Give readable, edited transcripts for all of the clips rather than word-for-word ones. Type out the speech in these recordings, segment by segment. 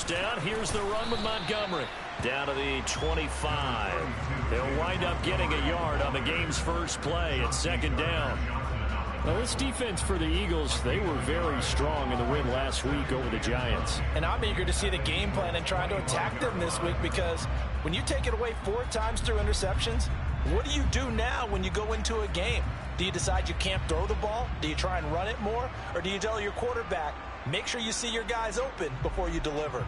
first down. Here's the run with Montgomery. Down to the 25. They'll wind up getting a yard on the game's first play at second down. Now, this defense for the Eagles, they were very strong in the win last week over the Giants. And I'm eager to see the game plan and trying to attack them this week, because when you take it away 4 times through interceptions, what do you do now when you go into a game? Do you decide you can't throw the ball? Do you try and run it more? Or do you tell your quarterback, make sure you see your guys open before you deliver?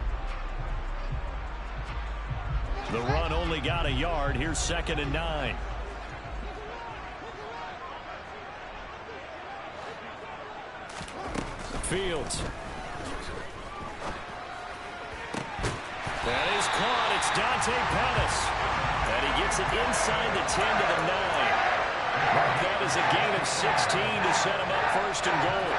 The run only got a yard. Here's 2nd and 9. Fields. That is caught. It's Dante Pettis. And he gets it inside the 10 to the 9. Mark that as a gain of 16 to set him up 1st and goal.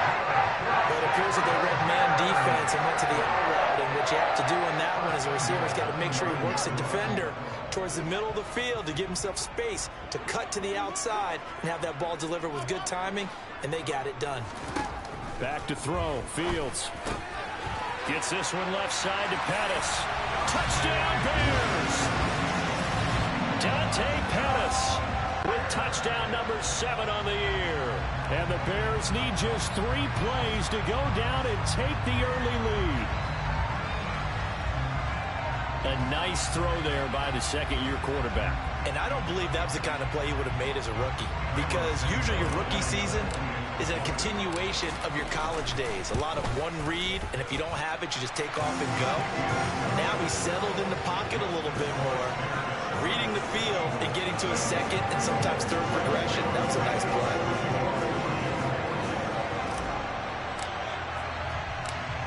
But it appears that they read man defense and went to the out route. And what you have to do on that one is a receiver's got to make sure he works the defender towards the middle of the field to give himself space to cut to the outside and have that ball delivered with good timing. And they got it done. Back to throw. Fields gets this one left side to Pettis. Touchdown Bears! Dante Pettis with touchdown number 7 on the year. And the Bears need just 3 plays to go down and take the early lead. A nice throw there by the second-year quarterback. And I don't believe that was the kind of play he would have made as a rookie, because usually your rookie season is a continuation of your college days. A lot of one read, and if you don't have it, you just take off and go. Now he's settled in the pocket a little bit more, reading the field and getting to a second and sometimes third progression. That was a nice play.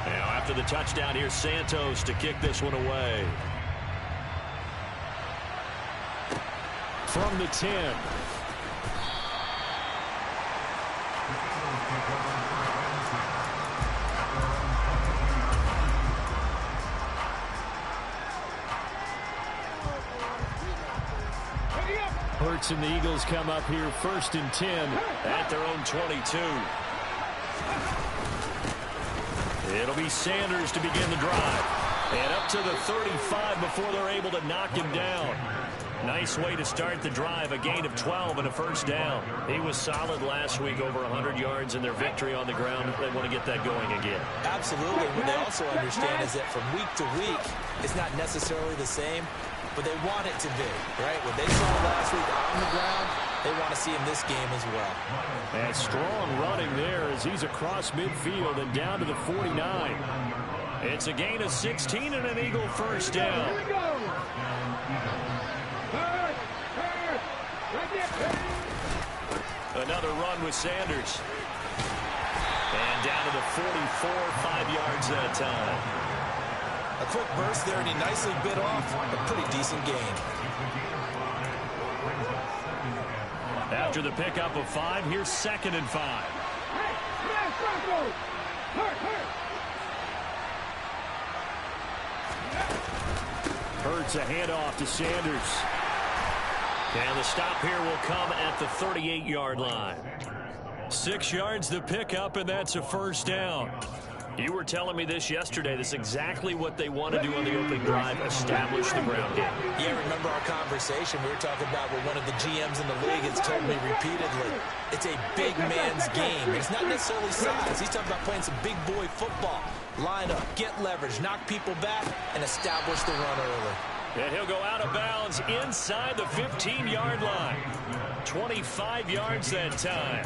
Now after the touchdown, here's Santos to kick this one away. From the 10. Hurts and the Eagles come up here 1st and 10 at their own 22. It'll be Sanders to begin the drive. And up to the 35 before they're able to knock him down. Nice way to start the drive. A gain of 12 and a first down. He was solid last week, over 100 yards in their victory on the ground. They want to get that going again. Absolutely. What they also understand is that from week to week, it's not necessarily the same, but they want it to be, right? What they saw last week on the ground, they want to see in this game as well. And strong running there as he's across midfield and down to the 49. It's a gain of 16 and an Eagle first down. Another run with Sanders. And down to the 44, 5 yards that time. A quick burst there, and he nicely bit off a pretty decent gain. After the pickup of 5, here's 2nd and 5. Hurts a handoff to Sanders. And the stop here will come at the 38-yard line. 6 yards the pickup, and that's a first down. You were telling me this yesterday. This is exactly what they want to do on the opening drive, establish the ground game. Yeah, remember our conversation? We were talking about what one of the GMs in the league has told me repeatedly. It's a big man's game. It's not necessarily size. He's talking about playing some big boy football. Line up, get leverage, knock people back, and establish the run early. And he'll go out of bounds inside the 15-yard line. 25 yards that time.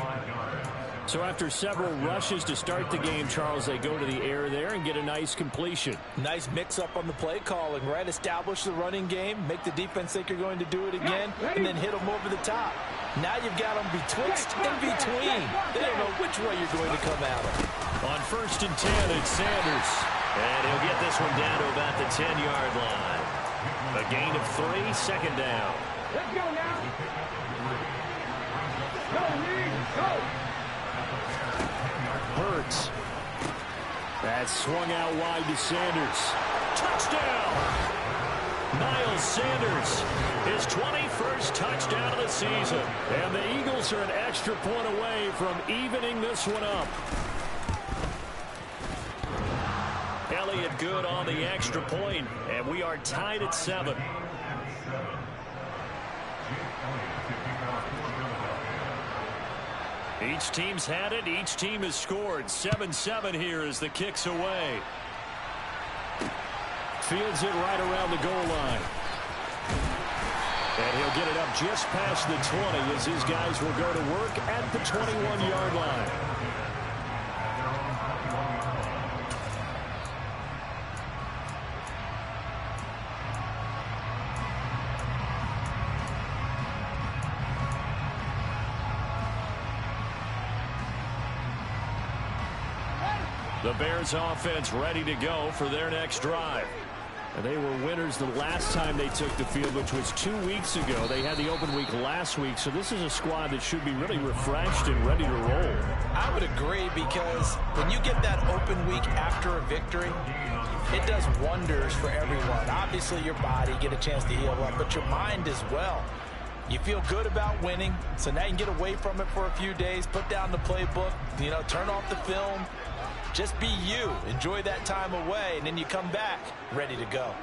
So after several rushes to start the game, Charles, they go to the air there and get a nice completion. Nice mix-up on the play calling, right? Establish the running game, make the defense think you're going to do it again, and then hit them over the top. Now you've got them betwixt and between. They don't know which way you're going to come at them. On 1st and 10, it's Sanders. And he'll get this one down to about the 10-yard line. A gain of 3, 2nd down. Let's go now. Go, Lee, go. Hurts. That swung out wide to Sanders. Touchdown! Miles Sanders, his 21st touchdown of the season. And the Eagles are an extra point away from evening this one up. play it good on the extra point, and we are tied at 7. Each team's had it. Each team has scored. 7-7 here as the kick's away. Fields it right around the goal line. And he'll get it up just past the 20 as his guys will go to work at the 21-yard line. The Bears offense ready to go for their next drive. And they were winners the last time they took the field, which was 2 weeks ago. They had the open week last week, so this is a squad that should be really refreshed and ready to roll. I would agree, because when you get that open week after a victory, it does wonders for everyone. Obviously, your body, get a chance to heal up, but your mind as well. You feel good about winning, so now you can get away from it for a few days, put down the playbook, turn off the film. Just be you. Enjoy that time away, and then you come back ready to go.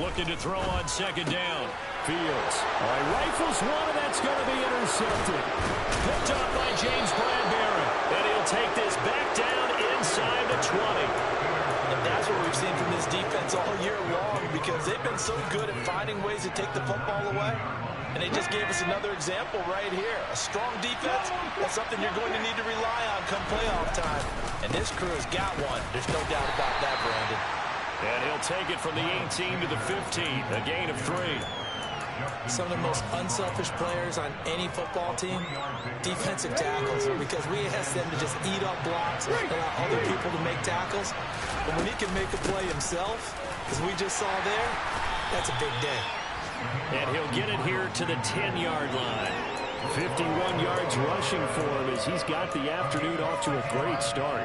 Looking to throw on second down. Fields. All right, rifles one, and that's going to be intercepted. Picked up by James Bradbury. And he'll take this back down inside the 20. And that's what we've seen from this defense all year long, because they've been so good at finding ways to take the football away. And they just gave us another example right here. A strong defense, that's something you're going to need to rely on come playoff time. And this crew has got one. There's no doubt about that, Brandon. And he'll take it from the 18 to the 15, a gain of 3. Some of the most unselfish players on any football team, defensive tackles, because we ask them to just eat up blocks, allow other people to make tackles. But when he can make a play himself, as we just saw there, that's a big day. And he'll get it here to the 10-yard line. 51 yards rushing for him as he's got the afternoon off to a great start.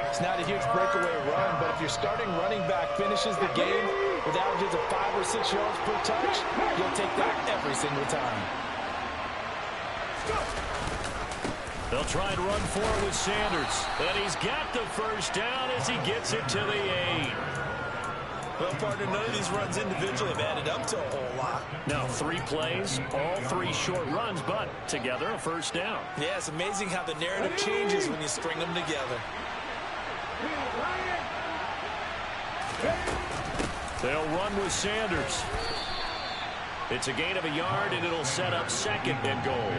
It's not a huge breakaway run, but if your starting running back finishes the game with averages of 5 or 6 yards per touch, you'll take that every single time. They'll try and run for it with Sanders. And he's got the first down as he gets it to the 8. Well, partner, none of these runs individually have added up to a whole lot. Now, 3 plays, all 3 short runs, but together a first down. Yeah, it's amazing how the narrative changes when you string them together. They'll run with Sanders. It's a gain of a yard, and it'll set up second and goal.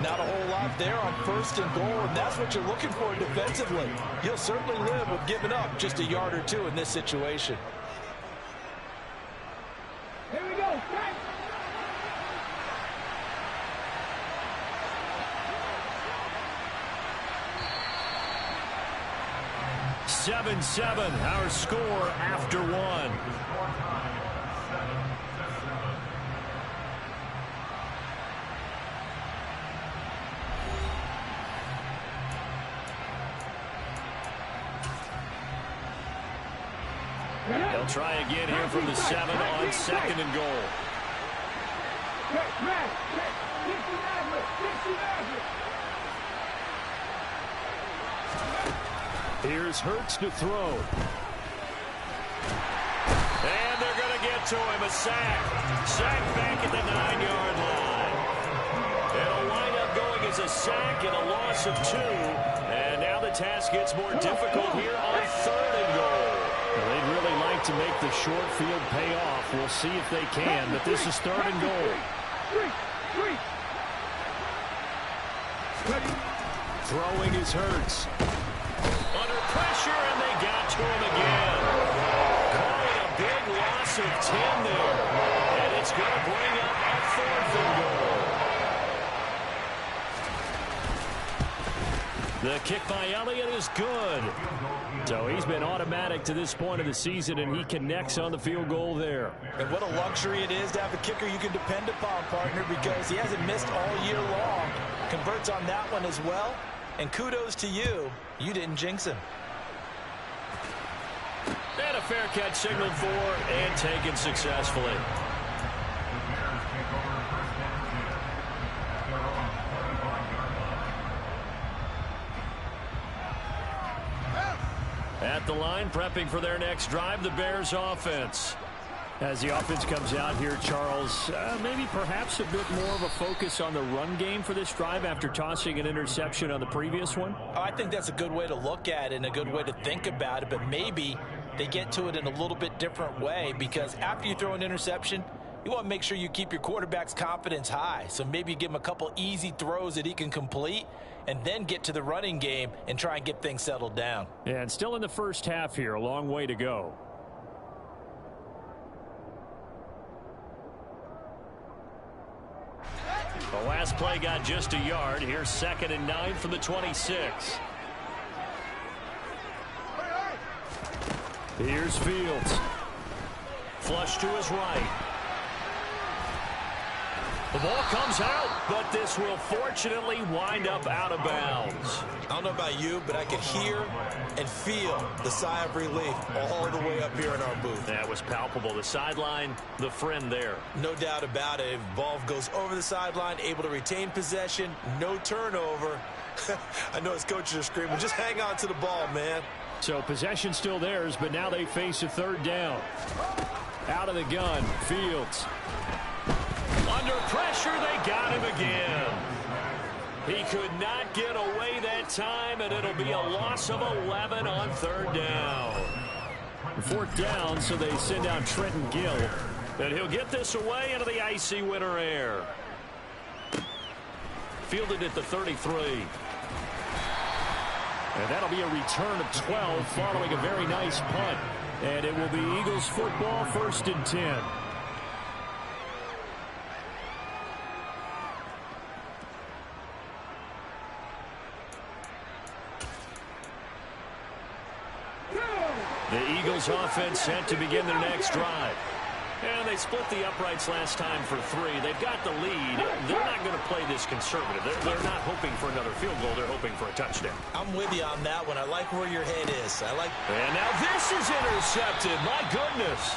Not a whole lot there on first and goal, and that's what you're looking for defensively. You'll certainly live with giving up just a yard or 2 in this situation. Here we go. 7-7, our score after 1. They'll try again here from the 7 on second and goal. Here's Hurts to throw. And they're going to get to him. A sack. Sack back at the 9-yard line. It'll wind up going as a sack and a loss of 2. And now the task gets more difficult here on third and goal. Well, they'd really like to make the short field pay off. We'll see if they can, but this is third and goal. Throwing is Hurts. Under pressure, and they got to him again. Calling a big loss of 10 there. And it's going to bring up a fourth and goal. The kick by Elliott is good. So he's been automatic to this point of the season, and he connects on the field goal there. And what a luxury it is to have a kicker you can depend upon, partner, because he hasn't missed all year long. Converts on that one as well. And kudos to you. You didn't jinx him. And a fair catch signaled for and taken successfully. At the line, prepping for their next drive, the Bears offense. As the offense comes out here, Charles, maybe perhaps a bit more of a focus on the run game for this drive after tossing an interception on the previous one? I think that's a good way to look at it and a good way to think about it, but maybe they get to it in a little bit different way, because after you throw an interception, you want to make sure you keep your quarterback's confidence high. So maybe you give him a couple easy throws that he can complete and then get to the running game and try and get things settled down. And still in the first half here, a long way to go. The last play got just a yard. Here's 2nd and 9 from the 26. Here's Fields. Flush to his right. The ball comes out, but this will fortunately wind up out of bounds. I don't know about you, but I could hear and feel the sigh of relief all the way up here in our booth. That was palpable. The sideline, the friend there. No doubt about it. Ball goes over the sideline, able to retain possession, no turnover. I know his coaches are screaming, just hang on to the ball, man. So possession still theirs, but now they face a 3rd down. Out of the gun, Fields. Under pressure, they got him again. He could not get away that time, and it'll be a loss of 11 on 3rd down. 4th down, so they send out Trenton Gill. And he'll get this away into the icy winter air. Fielded at the 33. And that'll be a return of 12 following a very nice punt. And it will be Eagles football, 1st and 10. The Eagles offense set to begin their next drive. And they split the uprights last time for 3. They've got the lead. They're not going to play this conservative. They're not hoping for another field goal. They're hoping for a touchdown. I'm with you on that one. I like where your head is. And now this is intercepted. My goodness.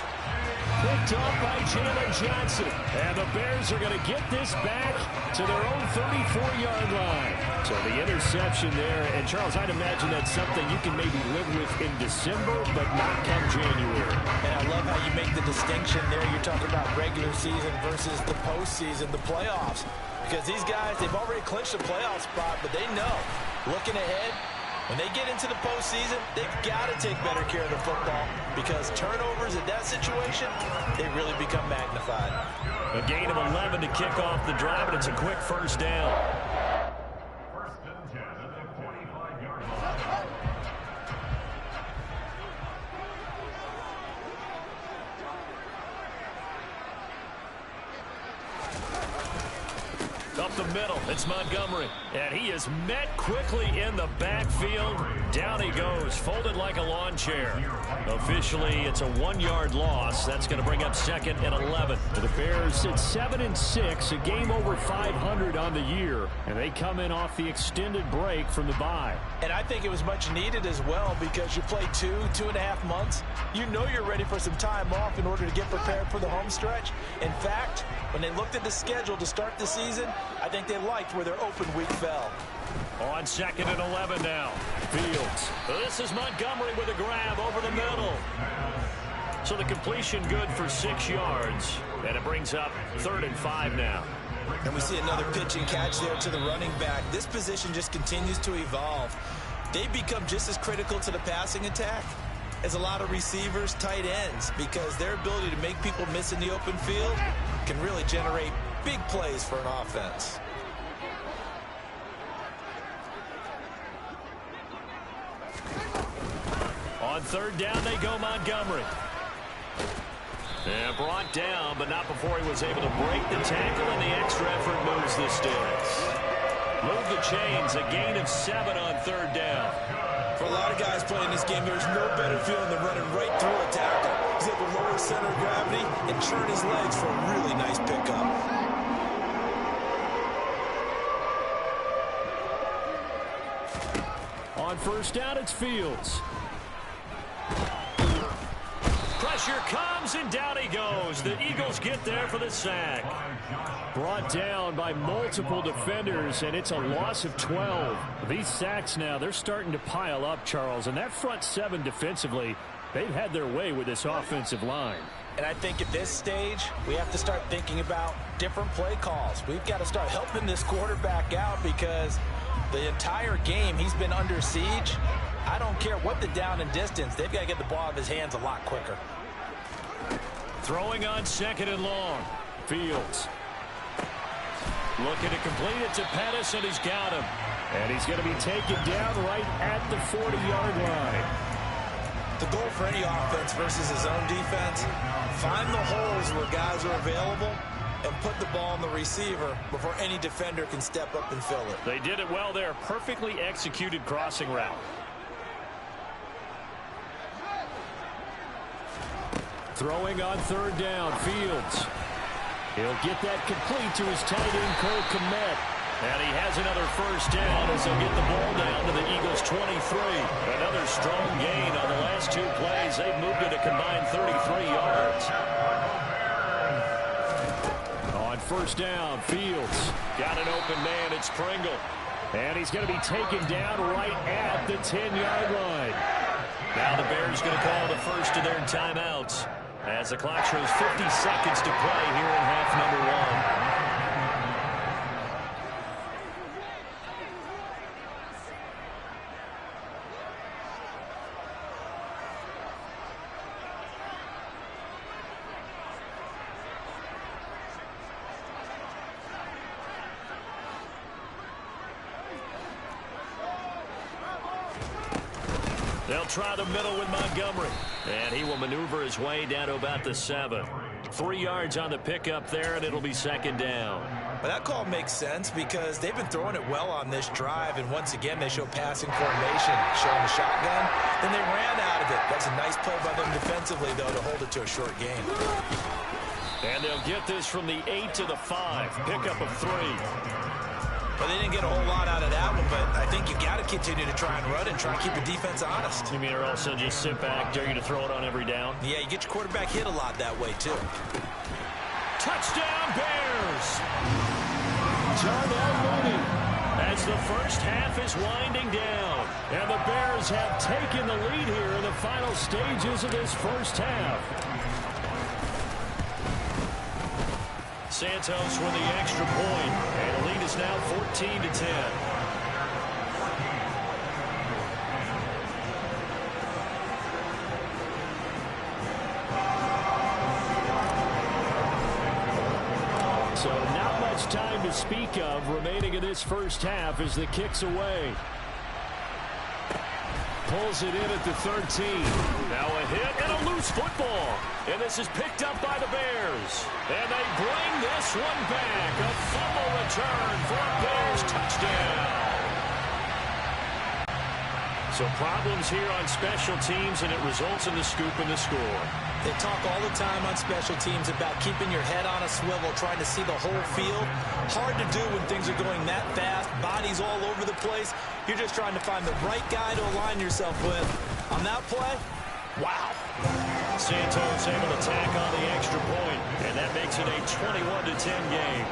Picked off by Jalen Johnson. And the Bears are going to get this back to their own 34-yard line. So the interception there. And, Charles, I'd imagine that's something you can maybe live with in December, but not come January. And I love how you make the distinction there. You're talking about regular season versus the postseason, the playoffs. Because these guys, they've already clinched a playoff spot, but they know, looking ahead, when they get into the postseason, they've got to take better care of the football, because turnovers in that situation, they really become magnified. A gain of 11 to kick off the drive, and it's a quick 1st down. Up the middle, it's Montgomery. And he is met quickly in the backfield. Down he goes, folded like a lawn chair. Officially, it's a 1-yard loss. That's going to bring up 2nd and 11. The Bears sit 7-6, a game over 500 on the year. And they come in off the extended break from the bye. And I think it was much needed as well, because you play 2.5 months. You know you're ready for some time off in order to get prepared for the home stretch. In fact, when they looked at the schedule to start the season, I think they liked where their open week fell. On 2nd and 11 now. Fields. This is Montgomery with a grab over the middle. So the completion good for 6 yards. And it brings up 3rd and 5 now. And we see another pitch and catch there to the running back. This position just continues to evolve. They become just as critical to the passing attack as a lot of receivers, tight ends, because their ability to make people miss in the open field can really generate big plays for an offense. On 3rd down, they go Montgomery. And brought down, but not before he was able to break the tackle, and the extra effort moves the sticks. Move the chains, a gain of 7 on 3rd down. For a lot of guys playing this game, there's no better feeling than running right through a tackle. He's able to lower center of gravity and turn his legs for a really nice pickup. On 1st down, it's Fields. Pressure comes, and down he goes. The Eagles get there for the sack. Brought down by multiple defenders, and it's a loss of 12. These sacks now, they're starting to pile up, Charles. And that front seven defensively, they've had their way with this offensive line. And I think at this stage, we have to start thinking about different play calls. We've got to start helping this quarterback out because the entire game he's been under siege. I don't care what the down and distance. They've got to get the ball out of his hands a lot quicker. Throwing on 2nd and long. Fields. Looking to complete it to Pettis, and he's got him. And he's going to be taken down right at the 40-yard line. The goal for any offense versus his own defense, find the holes where guys are available and put the ball on the receiver before any defender can step up and fill it. They did it well there. Perfectly executed crossing route. Throwing on 3rd down, Fields. He'll get that complete to his tight end, Cole Kmet. And he has another first down as they'll get the ball down to the Eagles' 23. Another strong gain on the last 2 plays. They've moved it a combined 33 yards. On 1st down, Fields. Got an open man. It's Pringle. And he's going to be taken down right at the 10-yard line. Now the Bears going to call the first of their timeouts as the clock shows 50 seconds to play here in half number 1. They'll try the middle with Montgomery. And he will maneuver his way down to about the 7. 3 yards on the pickup there, and it'll be 2nd down. But that call makes sense because they've been throwing it well on this drive, and once again they show passing formation, showing the shotgun. Then they ran out of it. That's a nice play by them defensively, though, to hold it to a short gain. And they'll get this from the 8 to the 5. Pickup of 3. Well, they didn't get a whole lot out of that one, but I think you got to continue to try and run and try and keep your defense honest. You mean or also just sit back, dare you to throw it on every down? Yeah, you get your quarterback hit a lot that way, too. Touchdown, Bears! Darnell Mooney as the first half is winding down. And the Bears have taken the lead here in the final stages of this first half. Santos with the extra point, and the lead is now 14-10. So not much time to speak of remaining in this first half as the kick's away. Pulls it in at the 13. Now a hit and a loose football. And this is picked up by the Bears. And they bring this one back. A fumble return for a Bears touchdown. So problems here on special teams, and it results in the scoop and the score. They talk all the time on special teams about keeping your head on a swivel, trying to see the whole field. Hard to do when things are going that fast, bodies all over the place. You're just trying to find the right guy to align yourself with. On that play, wow. Santos able to tack on the extra point, and that makes it a 21-10 game.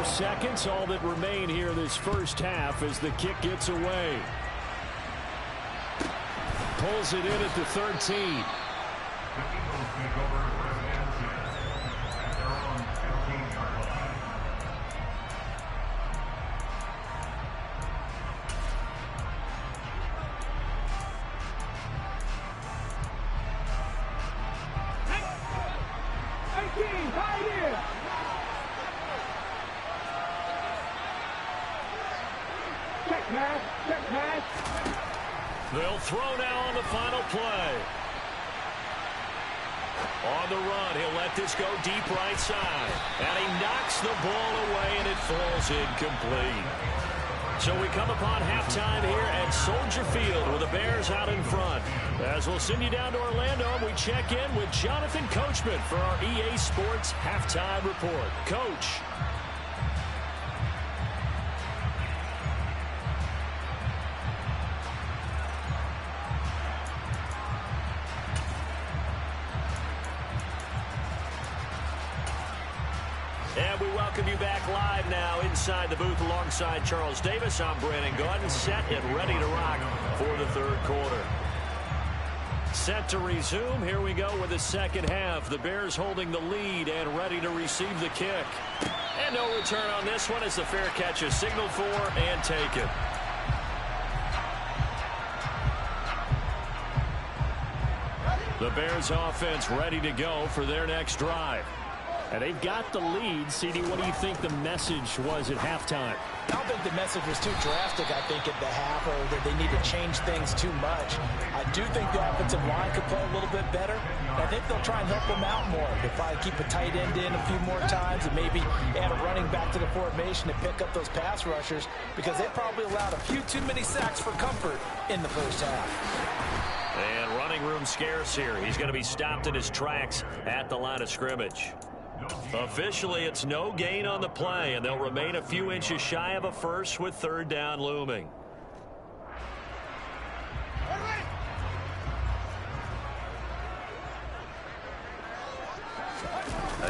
Seconds, all that remain here this first half as the kick gets away. Pulls it in at the 13. They'll throw now on the final play. On the run, he'll let this go deep right side. And he knocks the ball away, and it falls incomplete. So we come upon halftime here at Soldier Field with the Bears out in front. As we'll send you down to Orlando, we check in with Jonathan Coachman for our EA Sports Halftime Report. Coach. welcome you back live now inside the booth alongside Charles Davis. I'm Brandon Gaudin, set and ready to rock for the third quarter. Set to resume. Here we go with the second half. The Bears holding the lead and ready to receive the kick. And no return on this one as the fair catch is signaled for and taken. The Bears offense ready to go for their next drive. And they've got the lead. CD, what do you think the message was at halftime? I don't think the message was too drastic, I think, at the half, or that they need to change things too much. I do think the offensive line could play a little bit better. I think they'll try and help them out more. They'll probably keep a tight end in a few more times and maybe add a running back to the formation to pick up those pass rushers, because they probably allowed a few too many sacks for comfort in the first half. And running room scarce here. He's going to be stopped in his tracks at the line of scrimmage. Officially, it's no gain on the play, and they'll remain a few inches shy of a first with third down looming.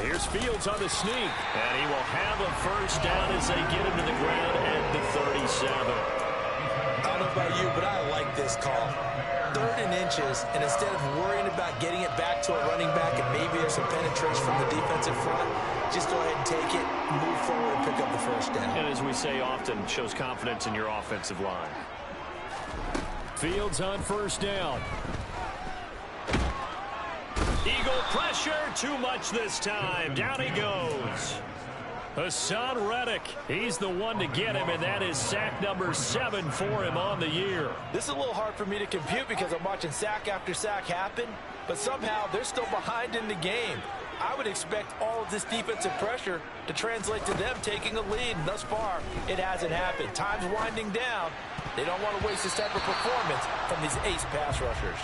Here's Fields on the sneak, and he will have a first down as they get him to the ground at the 37. I don't know about you, but I like this call. 3rd and inches, and instead of worrying about getting it back to a running back and maybe there's some penetration from the defensive front, just go ahead and take it, move forward, and pick up the first down. And as we say often, shows confidence in your offensive line. Fields on first down. Eagle pressure, too much this time. Down he goes. Hassan Reddick, he's the one to get him, and that is sack number 7 for him on the year. This is a little hard for me to compute because I'm watching sack after sack happen, but somehow they're still behind in the game. I would expect all of this defensive pressure to translate to them taking a lead, and thus far, it hasn't happened. Time's winding down. They don't want to waste this type of performance from these ace pass rushers.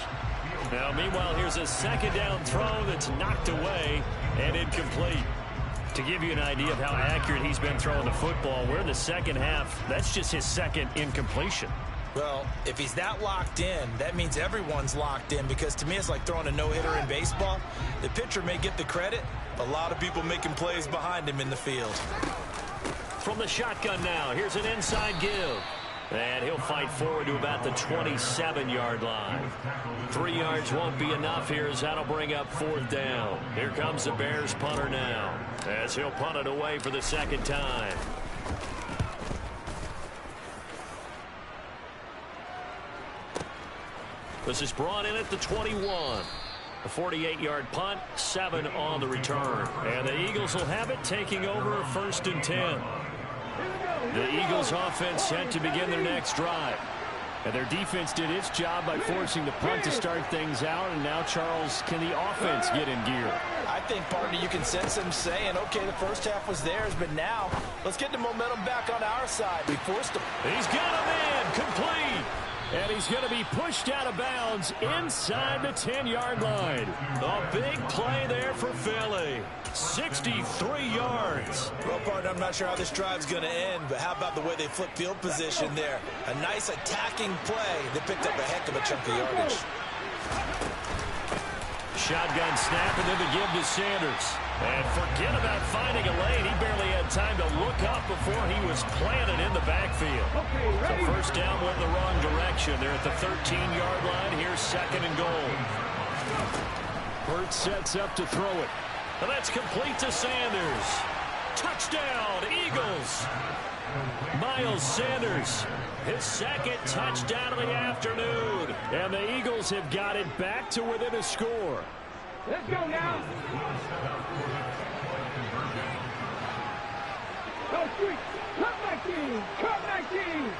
Now, meanwhile, here's a second down throw that's knocked away and incomplete. To give you an idea of how accurate he's been throwing the football, we're in the second half. That's just his second incompletion. Well, if he's that locked in, that means everyone's locked in, because to me it's like throwing a no-hitter in baseball. The pitcher may get the credit, a lot of people making plays behind him in the field. From the shotgun now, here's an inside give. And he'll fight forward to about the 27-yard line. 3 yards won't be enough here as that'll bring up 4th down. Here comes the Bears punter now as he'll punt it away for the second time. This is brought in at the 21. A 48-yard punt, 7 on the return. And the Eagles will have it, taking over 1st and 10. The Eagles offense set to begin their next drive. And their defense did its job by forcing the punt to start things out. And now, Charles, can the offense get in gear? I think, partner, you can sense them saying, okay, the first half was theirs, but now let's get the momentum back on our side. We forced them. He's got him in, complete. And he's going to be pushed out of bounds inside the 10-yard line. A big play there for Philly. 63 yards. Well, partner, I'm not sure how this drive's going to end, but how about the way they flipped field position there? A nice attacking play that picked up a heck of a chunk of yardage. Shotgun snap, and then the give to Sanders. And forget about finding a lane. He barely had time to look up before he was planted in the backfield. So first down went in the wrong direction. They're at the 13-yard line. Here's 2nd and goal. Hurts sets up to throw it. And that's complete to Sanders. Touchdown, Eagles. Miles Sanders, his 2nd touchdown of the afternoon. And the Eagles have got it back to within a score. Let's go now. Go, Street. Cut my team. Cut my team.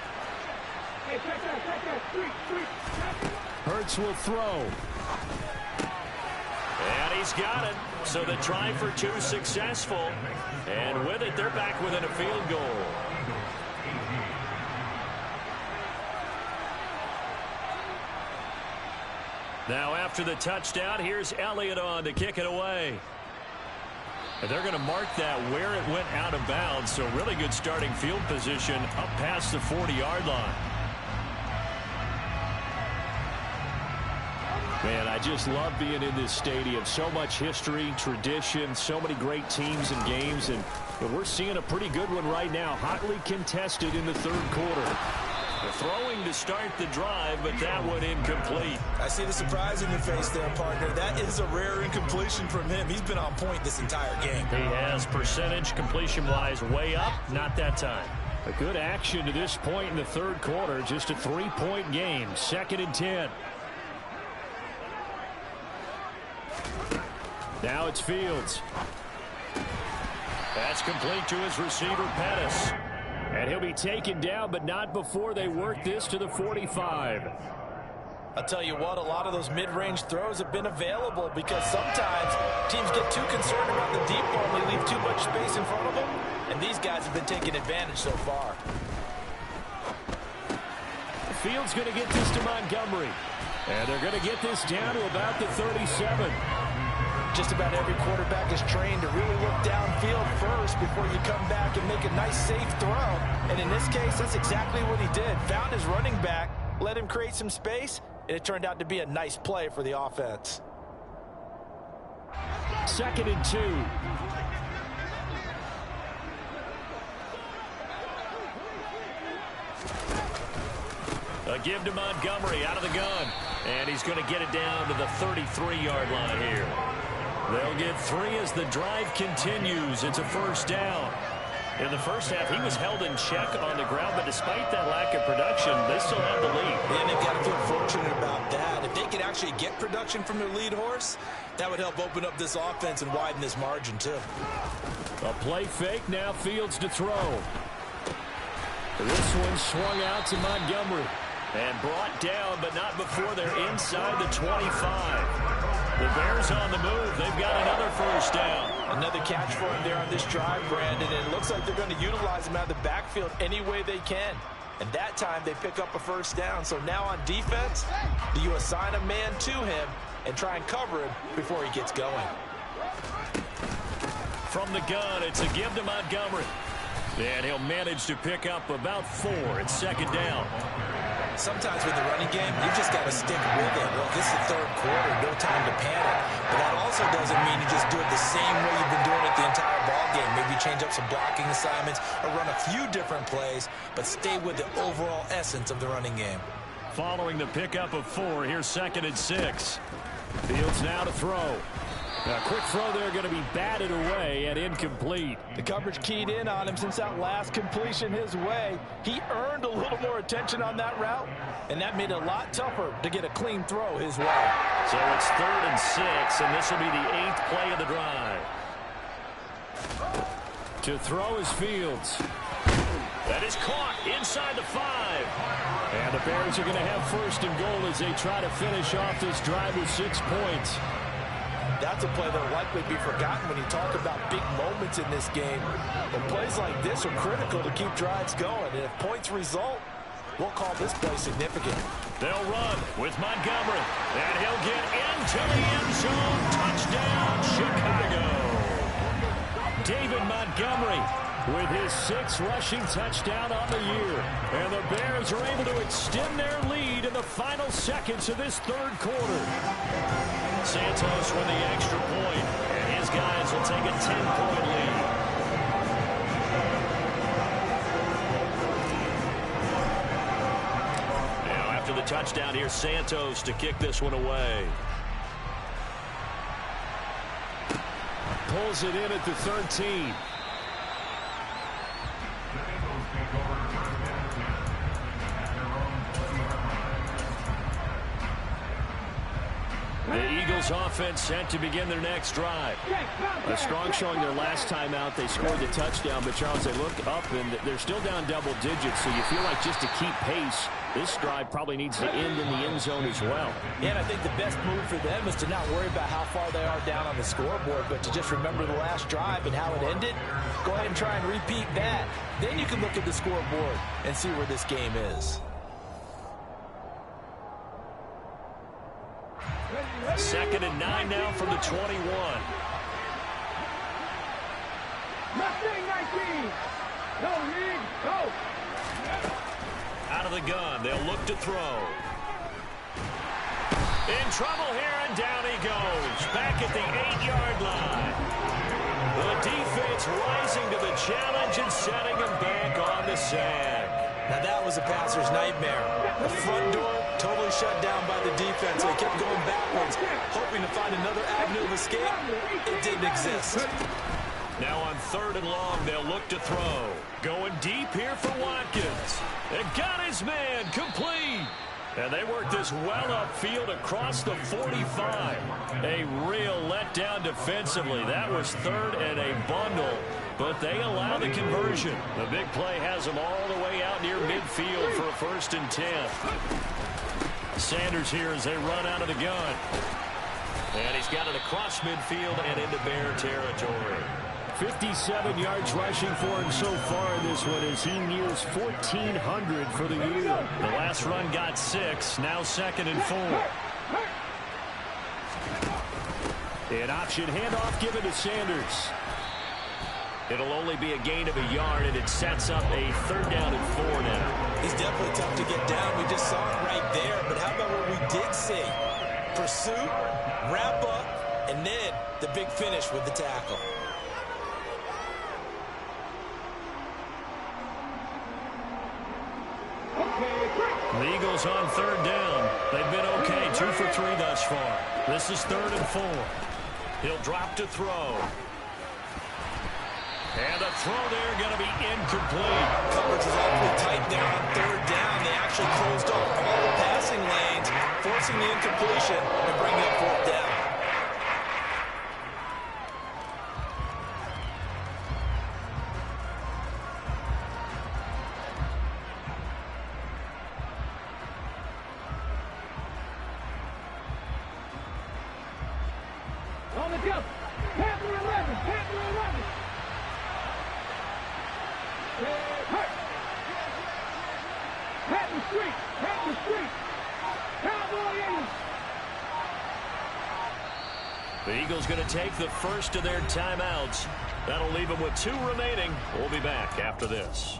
Hey, check that. Street. Hurts will throw. And he's got it. So the try for 2 successful. And with it, they're back within a field goal. Now after the touchdown, here's Elliott on to kick it away. And they're going to mark that where it went out of bounds. So really good starting field position up past the 40-yard line. Man, I just love being in this stadium. So much history, tradition, so many great teams and games, and we're seeing a pretty good one right now. Hotly contested in the third quarter. The throwing to start the drive, but that one incomplete. I see the surprise in your face there, partner. That is a rare incompletion from him. He's been on point this entire game. He has percentage completion-wise way up, not that time. A good action to this point in the third quarter. Just a 3-point game. 2nd and 10. Now it's Fields. That's complete to his receiver, Pettis. And he'll be taken down, but not before they work this to the 45. I'll tell you what, a lot of those mid-range throws have been available because sometimes teams get too concerned about the deep ball and they leave too much space in front of them. And these guys have been taking advantage so far. Fields going to get this to Montgomery. And they're going to get this down to about the 37. Just about every quarterback is trained to really look downfield first before you come back and make a nice, safe throw. And in this case, that's exactly what he did. Found his running back, let him create some space, and it turned out to be a nice play for the offense. 2nd and 2. A give to Montgomery out of the gun. And he's going to get it down to the 33-yard line here. They'll get 3 as the drive continues. It's a first down. In the first half, he was held in check on the ground, but despite that lack of production, they still have the lead. And they've got to feel fortunate about that. If they could actually get production from their lead horse, that would help open up this offense and widen this margin, too. A play fake, now Fields to throw. This one swung out to Montgomery. And brought down, but not before they're inside the 25. The Bears on the move. They've got another first down. Another catch for him there on this drive, Brandon. And it looks like they're going to utilize him out of the backfield any way they can. And that time they pick up a first down. So now on defense, do you assign a man to him and try and cover him before he gets going? From the gun, it's a give to Montgomery. And he'll manage to pick up about 4. It's 2nd down. Sometimes with the running game, you just got to stick with it. Look, this is the third quarter, no time to panic. But that also doesn't mean you just do it the same way you've been doing it the entire ball game. Maybe change up some blocking assignments or run a few different plays, but stay with the overall essence of the running game. Following the pickup of 4, here's 2nd and 6. Fields now to throw. A quick throw there going to be batted away and incomplete. The coverage keyed in on him since that last completion his way. He earned a little more attention on that route, and that made it a lot tougher to get a clean throw his way. So it's 3rd and 6, and this will be the 8th play of the drive. To throw is Fields. That is caught inside the 5. And the Bears are going to have 1st and goal as they try to finish off this drive with 6 points. That's a play that will likely be forgotten when you talk about big moments in this game. And plays like this are critical to keep drives going. And if points result, we'll call this play significant. They'll run with Montgomery. And he'll get into the end zone. Touchdown, Chicago. David Montgomery with his 6th rushing touchdown on the year. And the Bears are able to extend their lead in the final seconds of this third quarter. Santos with the extra point, and his guys will take a 10-point lead. Now after the touchdown, here's Santos to kick this one away. Pulls it in at the 13. The Eagles offense set to begin their next drive. A strong showing their last time out. They scored the touchdown, but Charles, they look up and they're still down double digits, so you feel like just to keep pace, this drive probably needs to end in the end zone as well. Yeah, and I think the best move for them is to not worry about how far they are down on the scoreboard, but to just remember the last drive and how it ended. Go ahead and try and repeat that. Then you can look at the scoreboard and see where this game is. 2nd and 9 now from the 21. Mustang 19. Go, Reed. Go. Out of the gun. They'll look to throw. In trouble here, and down he goes. Back at the 8-yard line. The defense rising to the challenge and setting him back on the sack. Now that was a passer's nightmare. The front door totally shut down by the defense, so he kept going backwards, hoping to find another avenue of escape. It didn't exist. Now on 3rd and long, they'll look to throw. Going deep here for Watkins. And got his man complete. And they work this well upfield across the 45. A real letdown defensively. That was 3rd and a bundle, but they allow the conversion. The big play has them all the way out near midfield for a 1st and 10. Sanders here as they run out of the gun. And he's got it across midfield and into Bear territory. 57 yards rushing for him so far in this one as he nears 1,400 for the year. The last run got 6, now 2nd and 4. An option handoff given to Sanders. It'll only be a gain of a yard, and it sets up a 3rd down and 4 now. He's definitely tough to get down. We just saw it right there. But how about what we did see? Pursuit, wrap up, and then the big finish with the tackle. The Eagles on 3rd down. They've been okay, 2 for 3 thus far. This is 3rd and 4. He'll drop to throw. And the throw there going to be incomplete. Coverage was awfully tight there on 3rd down. They actually closed off all the passing lanes, forcing the incompletion and bringing up 4th down. On the jump. Panther 11. Panther 11. Hurt. Panther Street. Panther Street. Cowboy 80. The Eagles going to take the first of their timeouts. That'll leave them with 2 remaining. We'll be back after this.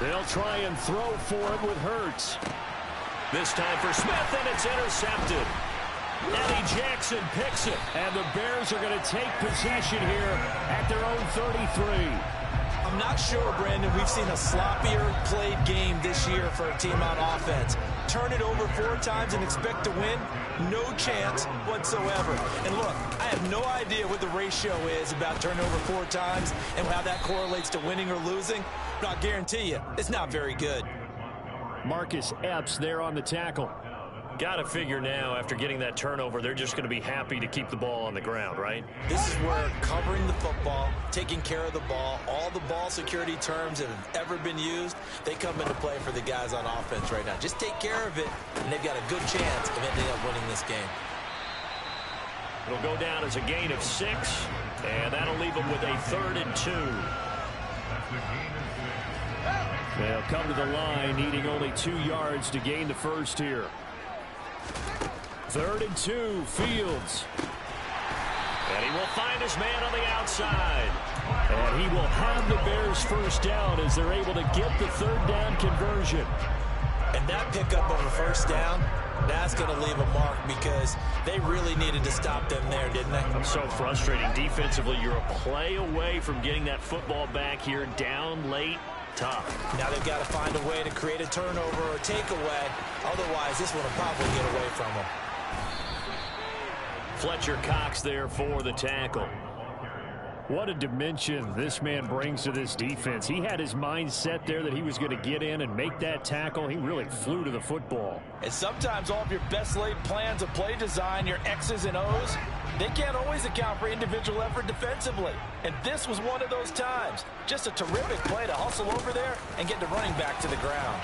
They'll try and throw for it with Hurts. This time for Smith, and it's intercepted. Eddie Jackson picks it. And the Bears are going to take possession here at their own 33. I'm not sure, Brandon, we've seen a sloppier played game this year for a team on offense. Turn it over 4 times and expect to win? No chance whatsoever. And look, I have no idea what the ratio is about turnover 4 times and how that correlates to winning or losing, but I'll guarantee you, it's not very good. Marcus Epps there on the tackle. Got to figure now, after getting that turnover, they're just going to be happy to keep the ball on the ground, right? This is where covering the football, taking care of the ball, all the ball security terms that have ever been used, they come into play for the guys on offense right now. Just take care of it, and they've got a good chance of ending up winning this game. It'll go down as a gain of 6, and that'll leave them with a 3rd and 2. They'll come to the line, needing only 2 yards to gain the first here. 3rd and 2, Fields. And he will find his man on the outside. And he will have the Bears first down as they're able to get the 3rd down conversion. And that pickup of a first down, that's going to leave a mark because they really needed to stop them there, didn't they? So frustrating. Defensively, you're a play away from getting that football back here down late. Tough. Now they've got to find a way to create a turnover or takeaway. Otherwise, this one will probably get away from them. Fletcher Cox there for the tackle. What a dimension this man brings to this defense. He had his mind set there that he was going to get in and make that tackle. He really flew to the football. And sometimes all of your best laid plans of play design, your X's and O's, they can't always account for individual effort defensively. And this was one of those times. Just a terrific play to hustle over there and get the running back to the ground.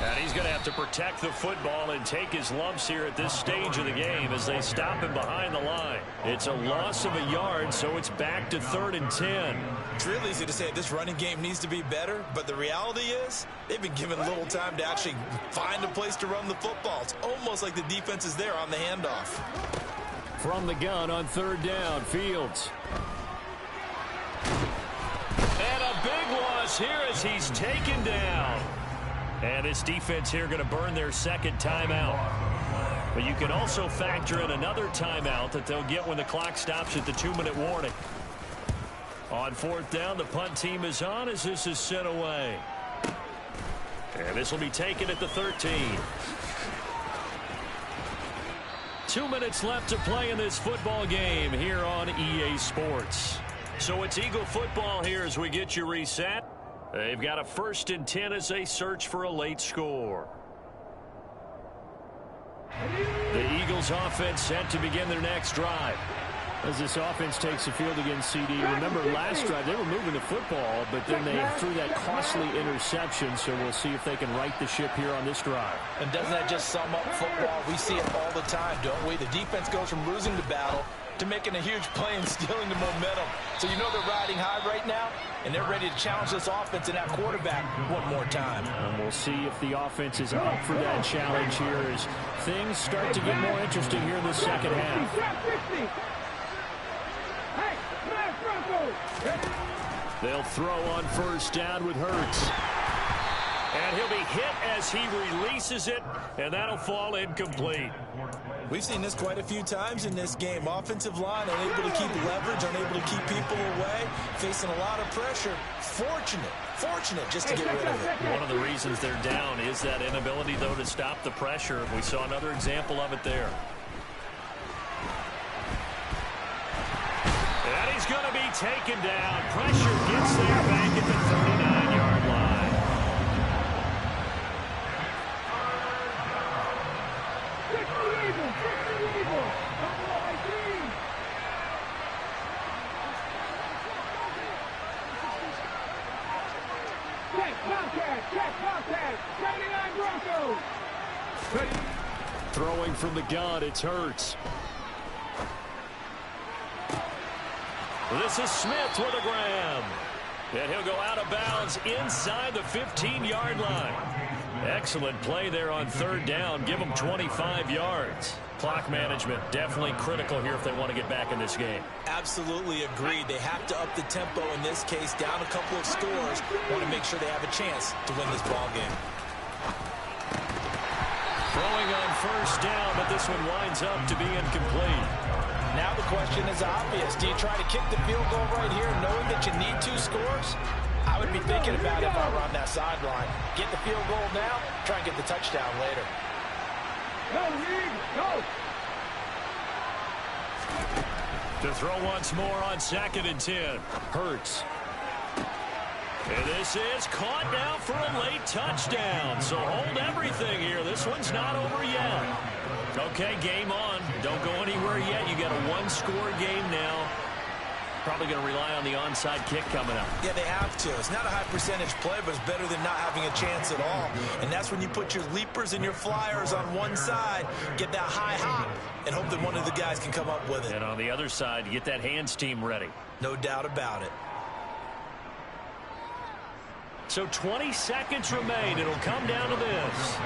And he's going to have to protect the football and take his lumps here at this stage of the game as they stop him behind the line. It's a loss of a yard, so it's back to 3rd and 10. It's really easy to say this running game needs to be better, but the reality is they've been given little time to actually find a place to run the football. It's almost like the defense is there on the handoff. From the gun on 3rd down, Fields. And a big loss here as he's taken down. And this defense here going to burn their 2nd timeout. But you can also factor in another timeout that they'll get when the clock stops at the 2-minute warning. On 4th down, the punt team is on as this is sent away. And this will be taken at the 13. 2 minutes left to play in this football game here on EA Sports. So it's Eagle football here as we get you reset. They've got a 1st and 10 as they search for a late score. The Eagles offense set to begin their next drive. As this offense takes the field against CD, remember last drive they were moving the football, but then they threw that costly interception, so we'll see if they can right the ship here on this drive. And doesn't that just sum up football? We see it all the time, don't we? The defense goes from losing the battle to making a huge play and stealing the momentum. So you know they're riding high right now, and they're ready to challenge this offense and that quarterback one more time. And we'll see if the offense is up for that challenge here as things start to get more interesting here in the second half. They'll throw on 1st down with Hurts. And he'll be hit as he releases it, and that'll fall incomplete. We've seen this quite a few times in this game. Offensive line unable to keep leverage, unable to keep people away, facing a lot of pressure. Fortunate just to get rid of it. One of the reasons they're down is that inability, though, to stop the pressure. We saw another example of it there. And he's going to be taken down. Pressure gets there back at the 39-yard line. Throwing from the gun, it's Hurts. This is Smith with a grab. And he'll go out of bounds inside the 15-yard line. Excellent play there on 3rd down. Give them 25 yards. Clock management definitely critical here if they want to get back in this game. Absolutely agreed. They have to up the tempo in this case, down a couple of scores. Want to make sure they have a chance to win this ball game. Throwing on 1st down, but this one winds up to be incomplete. Now the question is obvious. Do you try to kick the field goal right here knowing that you need 2 scores? I would be thinking about it if I were on that sideline. Get the field goal now, try and get the touchdown later. Go, Reed, go! To throw once more on 2nd and 10. Hurts. And this is caught now for a late touchdown. So hold everything here. This one's not over yet. Okay, game on. Don't go anywhere yet. You got a 1-score game now. Probably going to rely on the onside kick coming up. Yeah, they have to. It's not a high percentage play, but it's better than not having a chance at all. And that's when you put your leapers and your flyers on one side, get that high hop, and hope that one of the guys can come up with it. And on the other side, you get that hands team ready. No doubt about it. So 20 seconds remain. It'll come down to this.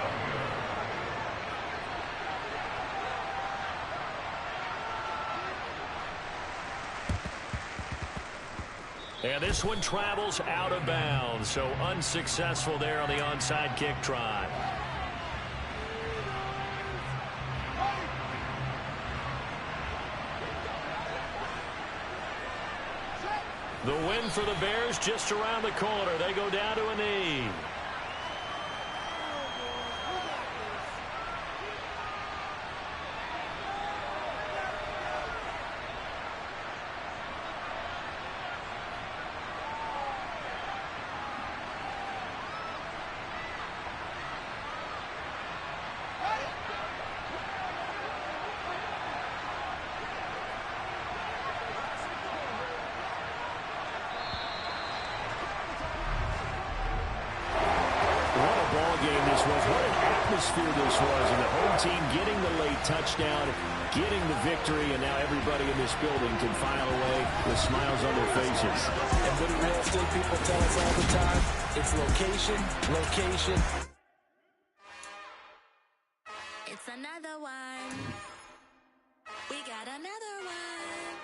And this one travels out of bounds, so unsuccessful there on the onside kick try. The win for the Bears just around the corner. They go down to a knee. game this was. What an atmosphere this was. And the home team getting the late touchdown, getting the victory, and now everybody in this building can file away with smiles on their faces. And what do real estate people tell us all the time? It's location, location. It's another one. We got another one.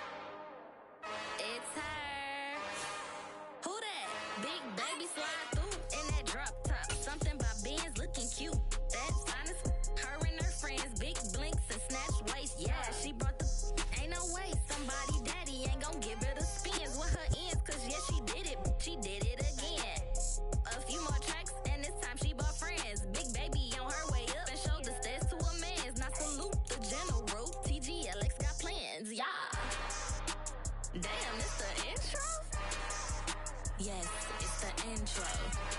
It's her. Who that? Big baby slide through in that drop top. Something by Benz looking cute. That's honest. Her and her friends, big blinks and snatch waist. Yeah, she brought the. Ain't no way somebody daddy ain't gon' give her the spins with her ends. Cause yeah, she did it. She did it again. A few more tracks and this time she bought friends. Big baby on her way up and showed the stairs to a man's. Now salute the general. TGLX got plans, yeah. Damn, it's the intro? Yes, it's the intro.